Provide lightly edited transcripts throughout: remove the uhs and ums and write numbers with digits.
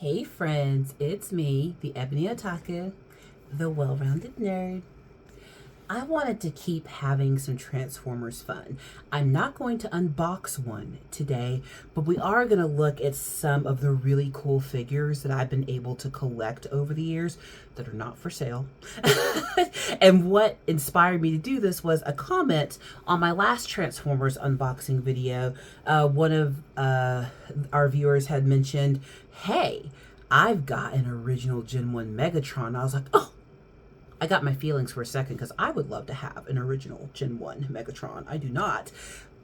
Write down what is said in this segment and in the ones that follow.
Hey friends, it's me, the Ebony Otaku, the well-rounded nerd. I wanted to keep having some Transformers fun. I'm not going to unbox one today, but we are going to look at some of the really cool figures that I've been able to collect over the years that are not for sale. And what inspired me to do this was a comment on my last Transformers unboxing video. One of our viewers had mentioned, hey, I've got an original Gen 1 Megatron. I was like, oh, I got my feelings for a second because I would love to have an original Gen 1 Megatron. I do not.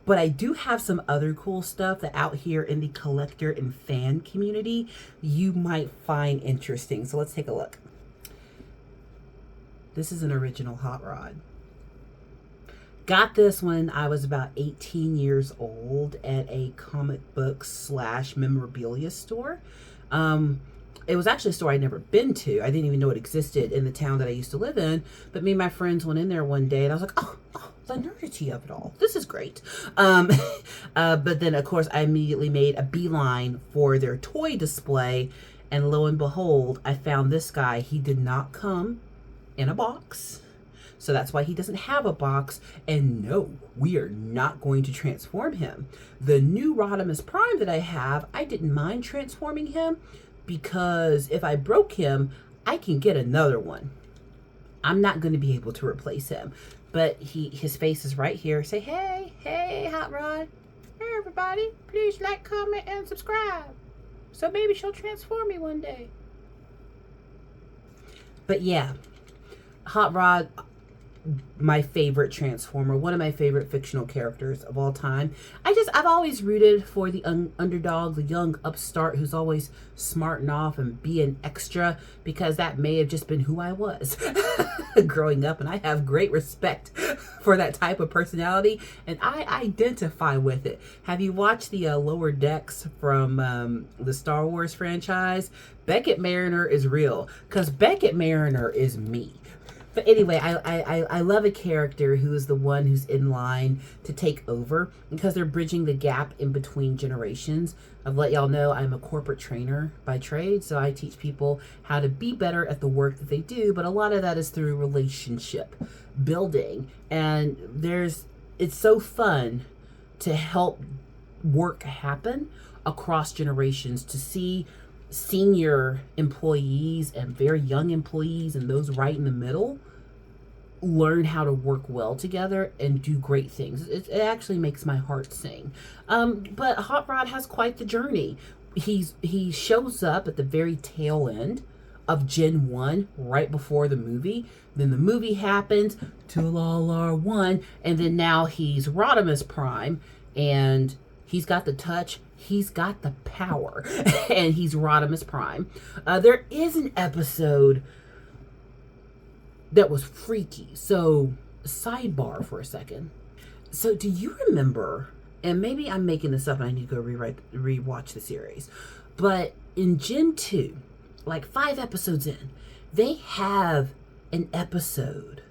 But I do have some other cool stuff that out here in the collector and fan community you might find interesting. So let's take a look. This is an original Hot Rod. Got this when I was about 18 years old at a comic book / memorabilia store. It was actually a store I'd never been to. I didn't even know it existed in the town that I used to live in. But me and my friends went in there one day and I was like, oh, the nerdity of it all. This is great. But then, of course, I immediately made a beeline for their toy display. And lo and behold, I found this guy. He did not come in a box. So that's why he doesn't have a box. And no, we are not going to transform him. The new Rodimus Prime that I have, I didn't mind transforming him, because if I broke him, I can get another one. I'm not going to be able to replace him. But his face is right here. Say, hey, Hot Rod. Hey, everybody. Please like, comment, and subscribe. So maybe she'll transform me one day. But yeah, Hot Rod, my favorite Transformer, one of my favorite fictional characters of all time. I've always rooted for the underdog, the young upstart who's always smarting off and being extra, because that may have just been who I was growing up, and I have great respect for that type of personality, and I identify with it. Have you watched the Lower Decks from the Star Wars franchise? Beckett Mariner is real, because Beckett Mariner is me. But anyway, I love a character who is the one who's in line to take over, because they're bridging the gap in between generations. I've let y'all know I'm a corporate trainer by trade, so I teach people how to be better at the work that they do, but a lot of that is through relationship building. And it's so fun to help work happen across generations, to see senior employees and very young employees and those right in the middle learn how to work well together and do great things. It actually makes my heart sing. But Hot Rod has quite the journey. He shows up at the very tail end of Gen 1, right before the movie. Then the movie happens, till all are one, and then now he's Rodimus Prime, and he's got the touch, he's got the power, and he's Rodimus Prime. There is an episode that was freaky. So, sidebar for a second. So, do you remember, and maybe I'm making this up and I need to go rewatch the series, but in Gen 2, like 5 episodes in, they have an episode,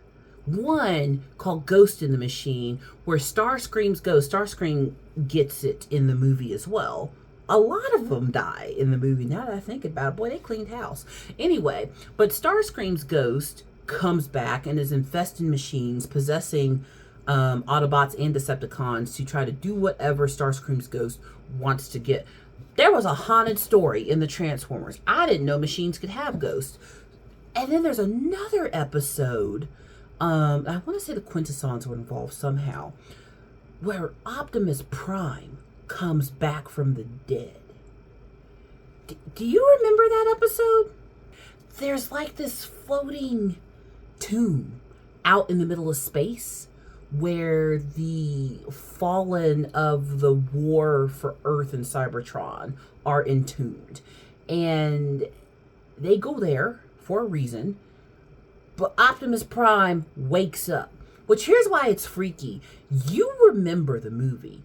one called Ghost in the Machine, where Starscream's ghost, Starscream gets it in the movie as well. A lot of them die in the movie. Now that I think about it, boy, they cleaned house. Anyway, but Starscream's ghost comes back and is infesting machines, possessing Autobots and Decepticons to try to do whatever Starscream's ghost wants to get. There was a haunted story in the Transformers. I didn't know machines could have ghosts. And then there's another episode, I want to say the Quintessons were involved somehow, where Optimus Prime comes back from the dead. Do you remember that episode? There's like this floating tomb out in the middle of space where the fallen of the war for Earth and Cybertron are entombed. And they go there for a reason, but Optimus Prime wakes up. Which, here's why it's freaky. You remember the movie.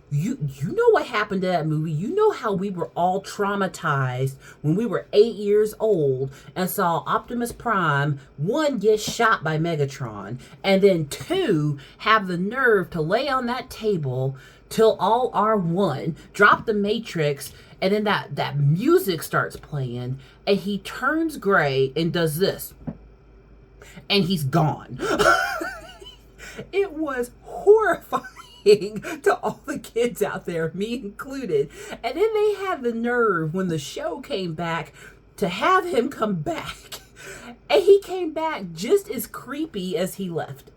You know what happened to that movie. You know how we were all traumatized when we were 8 years old and saw Optimus Prime, 1, get shot by Megatron, and then 2, have the nerve to lay on that table till all are one, drop the Matrix, And then that music starts playing, and he turns gray and does this, and he's gone. It was horrifying to all the kids out there, me included. And then they had the nerve when the show came back to have him come back. And he came back just as creepy as he left.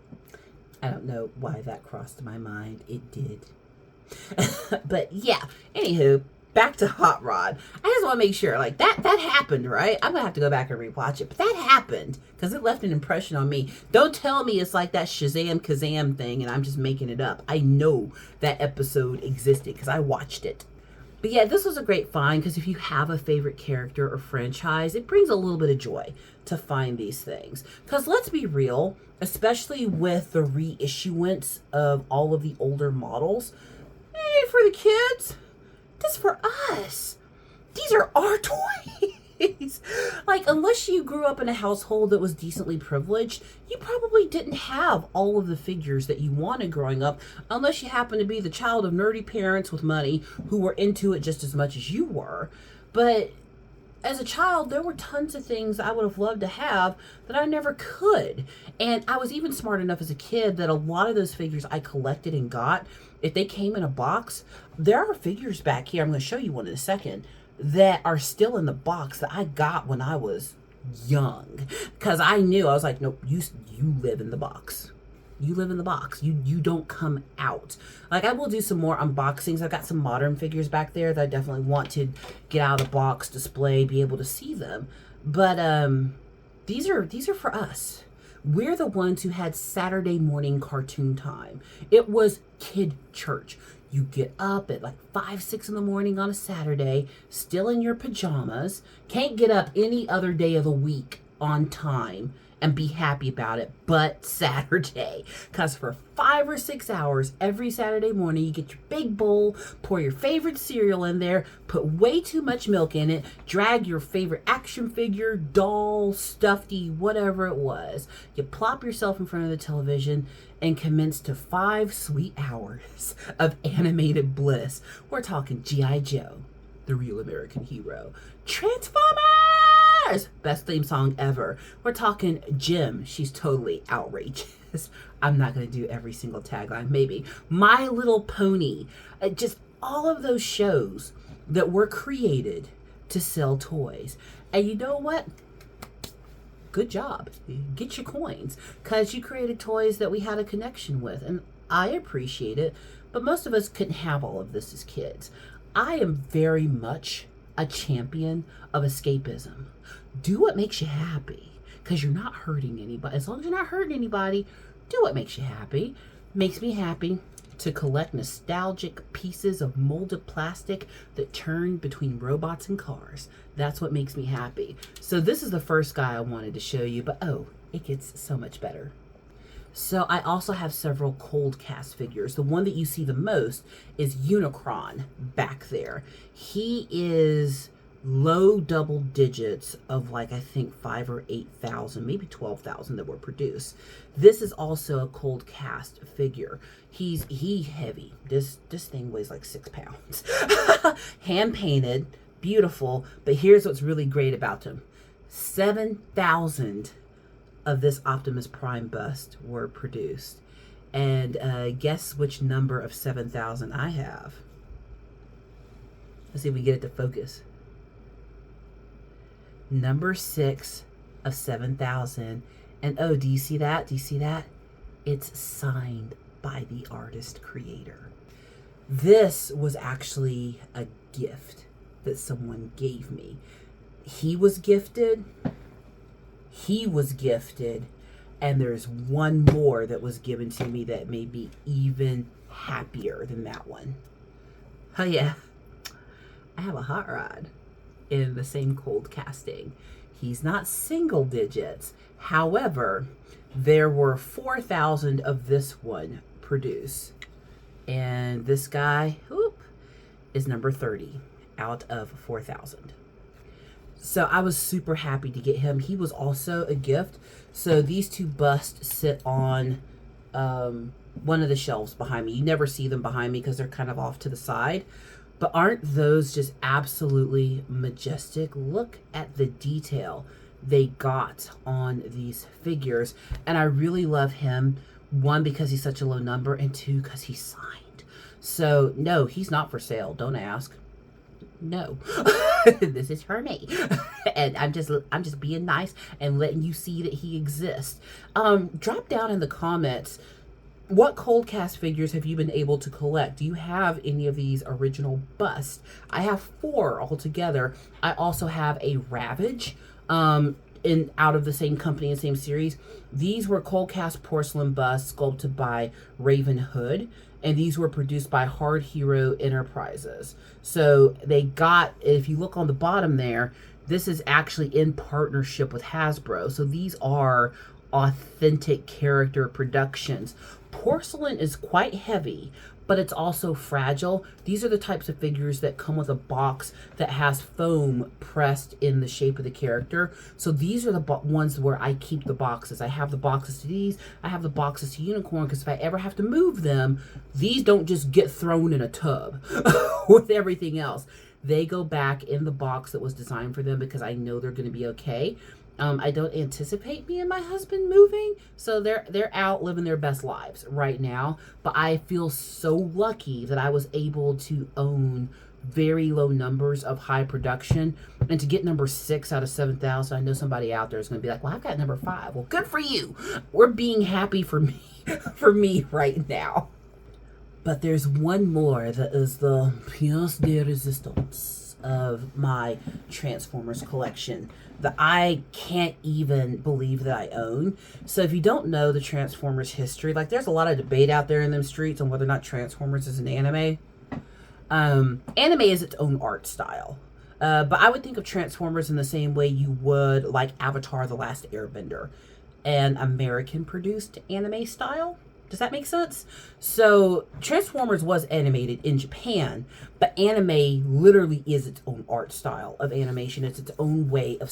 I don't know why that crossed my mind. It did. But yeah, anywho, back to Hot Rod. I just want to make sure, like, that happened, right? I'm going to have to go back and rewatch it. But that happened because it left an impression on me. Don't tell me it's like that Shazam Kazam thing and I'm just making it up. I know that episode existed because I watched it. But yeah, this was a great find because if you have a favorite character or franchise, it brings a little bit of joy to find these things. Because let's be real, especially with the reissuance of all of the older models, for the kids, this is for us. These are our toys. Like, unless you grew up in a household that was decently privileged, you probably didn't have all of the figures that you wanted growing up, unless you happen to be the child of nerdy parents with money who were into it just as much as you were. But as a child, there were tons of things I would have loved to have that I never could. And I was even smart enough as a kid that a lot of those figures I collected and got, if they came in a box, there are figures back here, I'm going to show you one in a second, that are still in the box that I got when I was young. Because I knew, I was like, nope, you live in the box. You live in the box. You don't come out. Like, I will do some more unboxings. I've got some modern figures back there that I definitely want to get out of the box, display, be able to see them. But these are for us. We're the ones who had Saturday morning cartoon time. It was kid church. You get up at like 5, 6 in the morning on a Saturday, still in your pajamas, can't get up any other day of the week on time and be happy about it but Saturday. Because for 5 or 6 hours every Saturday morning, you get your big bowl, pour your favorite cereal in there, put way too much milk in it, drag your favorite action figure, doll, stuffy, whatever it was. You plop yourself in front of the television and commence to 5 sweet hours of animated bliss. We're talking G.I. Joe, the real American hero. Transformers! Best theme song ever. We're talking Jim. She's totally outrageous. I'm not going to do every single tagline. Maybe. My Little Pony. Just all of those shows that were created to sell toys. And you know what? Good job. Get your coins. Because you created toys that we had a connection with. And I appreciate it. But most of us couldn't have all of this as kids. I am very much a champion of escapism. Do what makes you happy. Because you're not hurting anybody. As long as you're not hurting anybody, do what makes you happy. Makes me happy to collect nostalgic pieces of molded plastic that turn between robots and cars. That's what makes me happy. So this is the first guy I wanted to show you, but oh, it gets so much better. So I also have several cold cast figures. The one that you see the most is Unicron back there. He is low double digits of, like, I think 5,000 or 8,000, maybe 12,000 that were produced. This is also a cold cast figure. He's heavy. This thing weighs like 6 pounds. Hand painted, beautiful. But here's what's really great about him. 7,000 of this Optimus Prime bust were produced. And guess which number of 7,000 I have? Let's see if we get it to focus. Number 6 of 7,000. And oh, do you see that? Do you see that? It's signed by the artist creator. This was actually a gift that someone gave me. He was gifted, and there's one more that was given to me that made me even happier than that one. Oh yeah, I have a Hot Rod in the same cold casting. He's not single digits. However, there were 4,000 of this one produced. And this guy, is number 30 out of 4,000. So I was super happy to get him. He was also a gift. So these two busts sit on one of the shelves behind me. You never see them behind me because they're kind of off to the side. But aren't those just absolutely majestic? Look at the detail they got on these figures. And I really love him. One, because he's such a low number, and two, because he's signed. So, no, he's not for sale. Don't ask. No. This is for me. And I'm just being nice and letting you see that he exists. Drop down in the comments, what cold cast figures have you been able to collect? Do you have any of these original busts? I have 4 altogether. I also have a Ravage out of the same company and same series. These were cold cast porcelain busts sculpted by Raven Hood, and these were produced by Hard Hero Enterprises. So they got, if you look on the bottom there, this is actually in partnership with Hasbro. So these are authentic character productions. Porcelain is quite heavy, but it's also fragile. These are the types of figures that come with a box that has foam pressed in the shape of the character. So these are the ones where I keep the boxes. I have the boxes to these. I have the boxes to Unicorn, because if I ever have to move them, these don't just get thrown in a tub with everything else. They go back in the box that was designed for them, because I know they're going to be okay. I don't anticipate me and my husband moving, so they're out living their best lives right now. But I feel so lucky that I was able to own very low numbers of high production, and to get number 6 out of 7,000. I know somebody out there is going to be like, well, I've got number 5. Well, good for you. We're being happy for me, for me right now. But there's one more that is the pièce de résistance of my Transformers collection that I can't even believe that I own. So if you don't know the Transformers history, like, there's a lot of debate out there in them streets on whether or not Transformers is an anime. Anime is its own art style. But I would think of Transformers in the same way you would like Avatar: The Last Airbender, an American-produced anime style. Does that make sense? So Transformers was animated in Japan, but anime literally is its own art style of animation. It's its own way of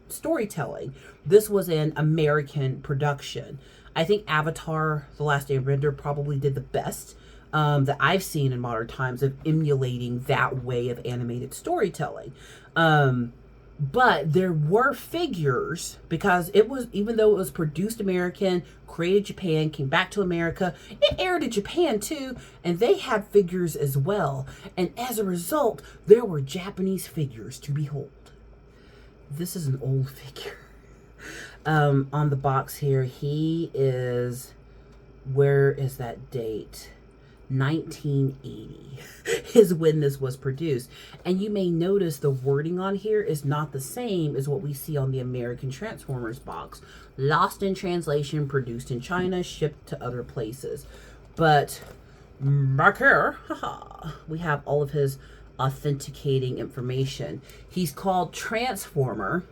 storytelling. This was an American production. I think Avatar: The Last Airbender probably did the best that I've seen in modern times of emulating that way of animated storytelling. But there were figures, because it was, even though it was produced American, created Japan, came back to America, it aired in Japan too, and they had figures as well. And as a result, there were Japanese figures to behold. This is an old figure. On the box here, he is, where is that date? 1980 is when this was produced. And you may notice the wording on here is not the same as what we see on the American Transformers box. Lost in translation, produced in China, shipped to other places. But back here, we have all of his authenticating information. He's called Transformer.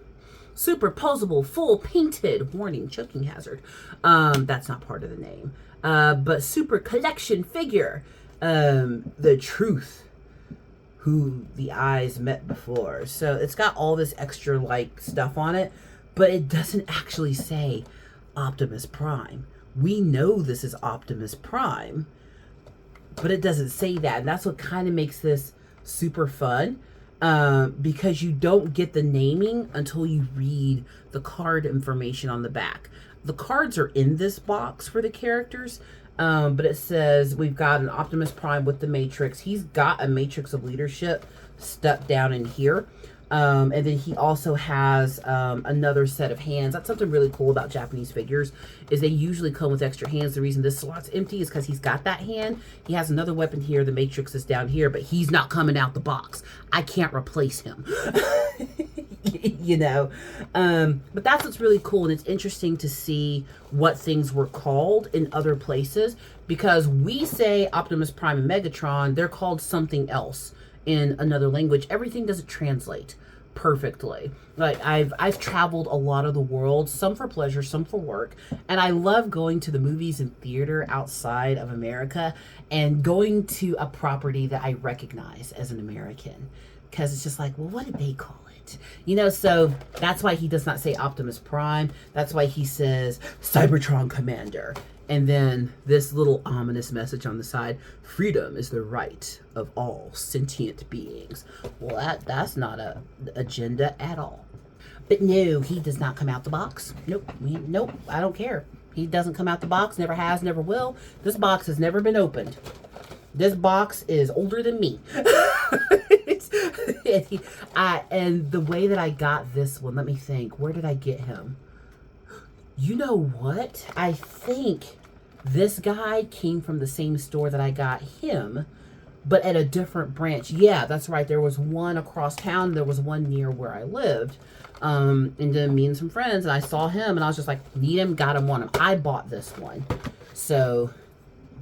Superposable, full painted, warning, choking hazard. That's not part of the name. But super collection figure, the truth, who the eyes met before. So it's got all this extra like stuff on it, but it doesn't actually say Optimus Prime. We know this is Optimus Prime, but it doesn't say that. And that's what kind of makes this super fun, because you don't get the naming until you read the card information on the back. The cards are in this box for the characters, but it says we've got an Optimus Prime with the Matrix. He's got a Matrix of Leadership stuck down in here. And then he also has another set of hands. That's something really cool about Japanese figures, is they usually come with extra hands. The reason this slot's empty is because he's got that hand. He has another weapon here. The Matrix is down here, but he's not coming out the box. I can't replace him. You know, but that's what's really cool, and it's interesting to see what things were called in other places, because we say Optimus Prime and Megatron, they're called something else in another language. Everything doesn't translate perfectly. Like, I've traveled a lot of the world, some for pleasure, some for work, and I love going to the movies and theater outside of America and going to a property that I recognize as an American, because it's just like, well, what did they call it? You know, so that's why he does not say Optimus Prime. That's why he says Cybertron Commander. And then this little ominous message on the side: freedom is the right of all sentient beings. Well, that's not a agenda at all. But no, he does not come out the box. Nope. Nope. I don't care. He doesn't come out the box. Never has, never will. This box has never been opened. This box is older than me. And the way that I got this one, let me think. Where did I get him? You know what? I think this guy came from the same store that I got him, but at a different branch. Yeah, that's right. There was one across town. There was one near where I lived. And then me and some friends, and I saw him, and I was just like, need him, got him, want him. I bought this one. So,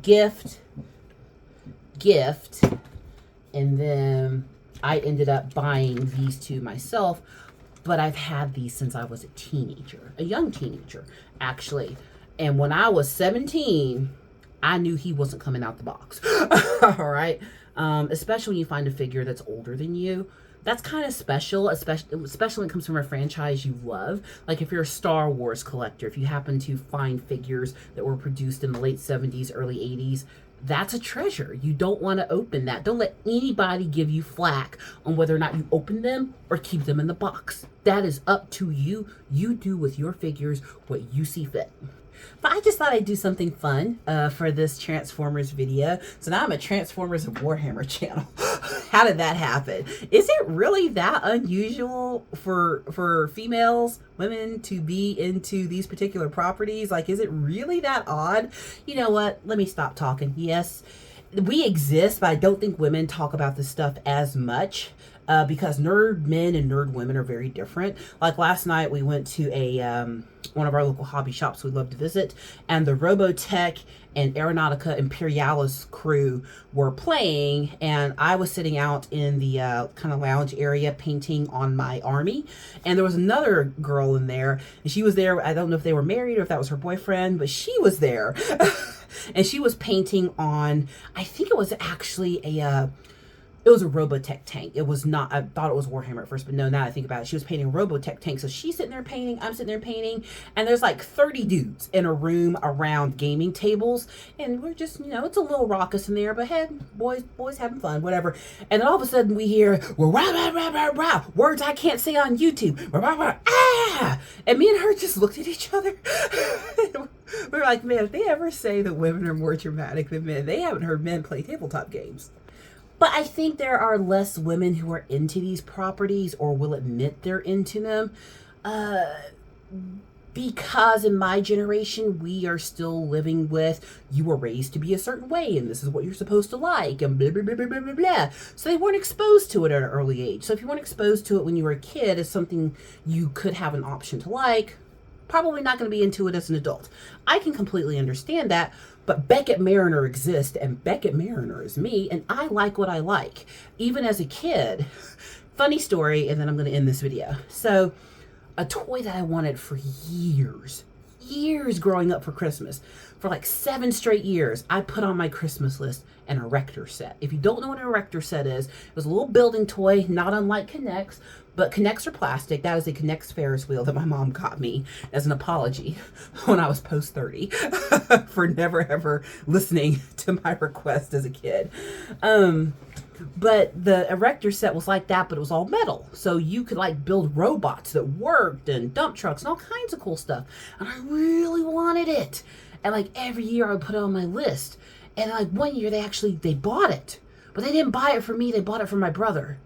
gift, and then I ended up buying these two myself, but I've had these since I was a teenager, a young teenager, actually. And when I was 17, I knew he wasn't coming out the box. All right. Especially when you find a figure that's older than you. That's kind of special, especially when it comes from a franchise you love. Like if you're a Star Wars collector, if you happen to find figures that were produced in the late 70s, early 80s, that's a treasure. You don't want to open that. Don't let anybody give you flack on whether or not you open them or keep them in the box. That is up to you. You do with your figures what you see fit. But I just thought I'd do something fun for this Transformers video. So now I'm a Transformers and Warhammer channel. How did that happen? Is it really that unusual for females, women, to be into these particular properties? Like, is it really that odd? You know what? Let me stop talking. Yes, we exist, but I don't think women talk about this stuff as much. Because nerd men and nerd women are very different. Like last night we went to one of our local hobby shops we love to visit, and the Robotech and Aeronautica Imperialis crew were playing, and I was sitting out in the kind of lounge area painting on my army, and there was another girl in there, and she was there. I don't know if they were married or if that was her boyfriend, but she was there. And she was painting on, I think it was actually it was a Robotech tank. It was not, I thought it was Warhammer at first, but no, now I think about it, she was painting a Robotech tank. So she's sitting there painting, I'm sitting there painting, and there's like 30 dudes in a room around gaming tables, and we're just, you know, it's a little raucous in there, but hey, boys having fun, whatever. And then all of a sudden we hear, well, rah, rah, rah, rah, rah, words I can't say on YouTube, rah, rah, rah, ah! And me and her just looked at each other. We were like, man, if they ever say that women are more dramatic than men, they haven't heard men play tabletop games. But I think there are less women who are into these properties or will admit they're into them. Because in my generation, we are still living with, you were raised to be a certain way, and this is what you're supposed to like, and blah, blah, blah, blah, blah, blah, blah. So they weren't exposed to it at an early age. So if you weren't exposed to it when you were a kid as something you could have an option to like, probably not going to be into it as an adult. I can completely understand that. But Beckett Mariner exists, and Beckett Mariner is me, and I like what I like. Even as a kid. Funny story, and then I'm going to end this video. So, a toy that I wanted for years growing up for Christmas, for like 7 straight years, I put on my Christmas list an erector set. If you don't know what an erector set is, it was a little building toy, not unlike K'NEX, but K'NEX are plastic. That was a K'NEX Ferris wheel that my mom got me as an apology when I was post 30 for never ever listening to my request as a kid. But the erector set was like that, but it was all metal. So you could like build robots that worked and dump trucks and all kinds of cool stuff. And I really wanted it. And like every year I would put it on my list. And like one year they bought it. But they didn't buy it for me. They bought it for my brother.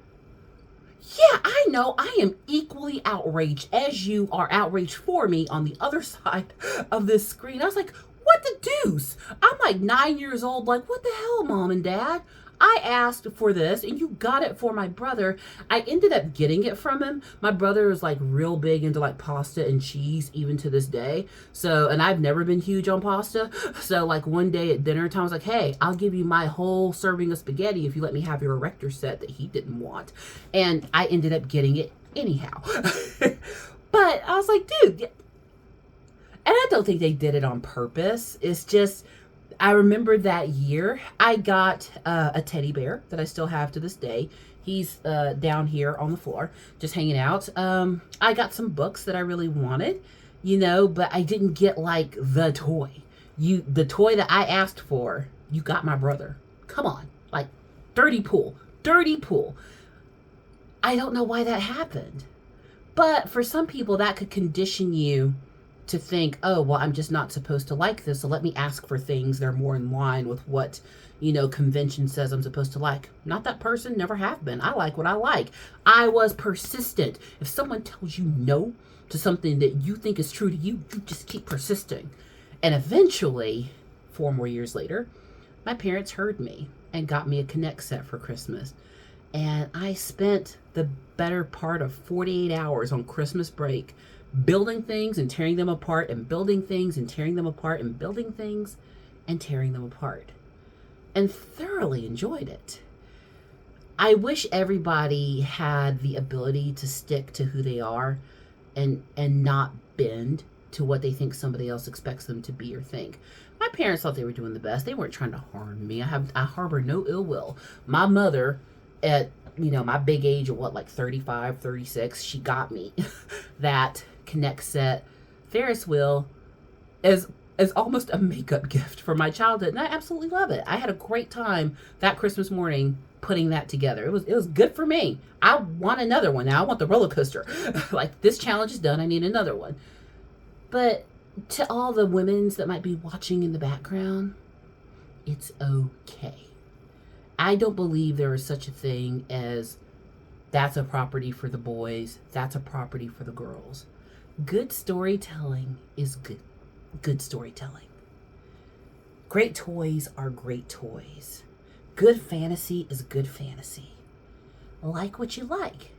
Yeah, I know. I am equally outraged as you are outraged for me on the other side of this screen. I was like, what the deuce? I'm like 9 years old. Like, what the hell, Mom and Dad? I asked for this and you got it for my brother. I ended up getting it from him. My brother is like real big into like pasta and cheese even to this day. So, and I've never been huge on pasta. So like one day at dinner time, I was like, hey, I'll give you my whole serving of spaghetti if you let me have your erector set that he didn't want. And I ended up getting it anyhow. But I was like, dude, and I don't think they did it on purpose. It's just, I remember that year I got a teddy bear that I still have to this day. He's down here on the floor, just hanging out. I got some books that I really wanted, you know, but I didn't get like the toy. The toy that I asked for, you got my brother. Come on. Like, dirty pool. Dirty pool. I don't know why that happened. But for some people, that could condition you to think, oh, well, I'm just not supposed to like this, so let me ask for things that are more in line with what, convention says I'm supposed to like. Not that person, never have been. I like what I like. I was persistent. If someone tells you no to something that you think is true to you, you just keep persisting. And eventually, 4 more years later, my parents heard me and got me a Connect set for Christmas. And I spent the better part of 48 hours on Christmas break building things and tearing them apart and building things and tearing them apart and building things and tearing them apart. And thoroughly enjoyed it. I wish everybody had the ability to stick to who they are and not bend to what they think somebody else expects them to be or think. My parents thought they were doing the best. They weren't trying to harm me. I harbor no ill will. My mother, at my big age of 35, 36, she got me that Connect set Ferris wheel as almost a makeup gift for my childhood, and I absolutely love it. I had a great time that Christmas morning putting that together. It was good for me. I want another one now. I want the roller coaster. Like, this challenge is done. I need another one. But to all the women's that might be watching in the background, it's okay. I don't believe there is such a thing as that's a property for the boys, that's a property for the girls. Good storytelling is good storytelling. Great toys are great toys. Good fantasy is good fantasy. Like what you like.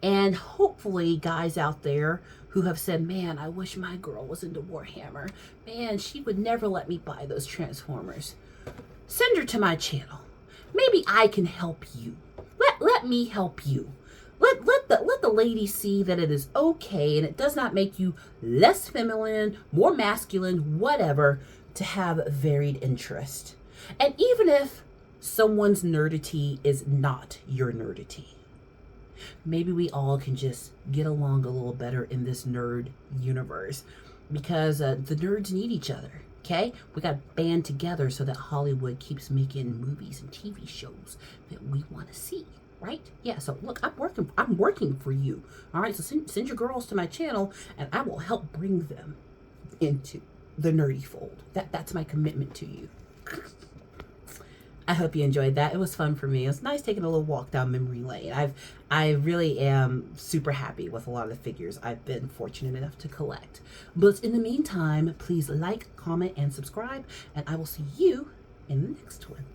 And hopefully, guys out there who have said, man, I wish my girl was into Warhammer. Man, she would never let me buy those Transformers. Send her to my channel. Maybe I can help you. Let me help you. Let the lady see that it is okay and it does not make you less feminine, more masculine, whatever, to have varied interest. And even if someone's nerdity is not your nerdity, maybe we all can just get along a little better in this nerd universe, because the nerds need each other. Okay, we got to band together so that Hollywood keeps making movies and TV shows that we want to see, right? Yeah. So look, I'm working for you. All right. So send your girls to my channel, and I will help bring them into the nerdy fold. That's my commitment to you. I hope you enjoyed that. It was fun for me. It was nice taking a little walk down memory lane. I really am super happy with a lot of the figures I've been fortunate enough to collect. But in the meantime, please like, comment, and subscribe, and I will see you in the next one.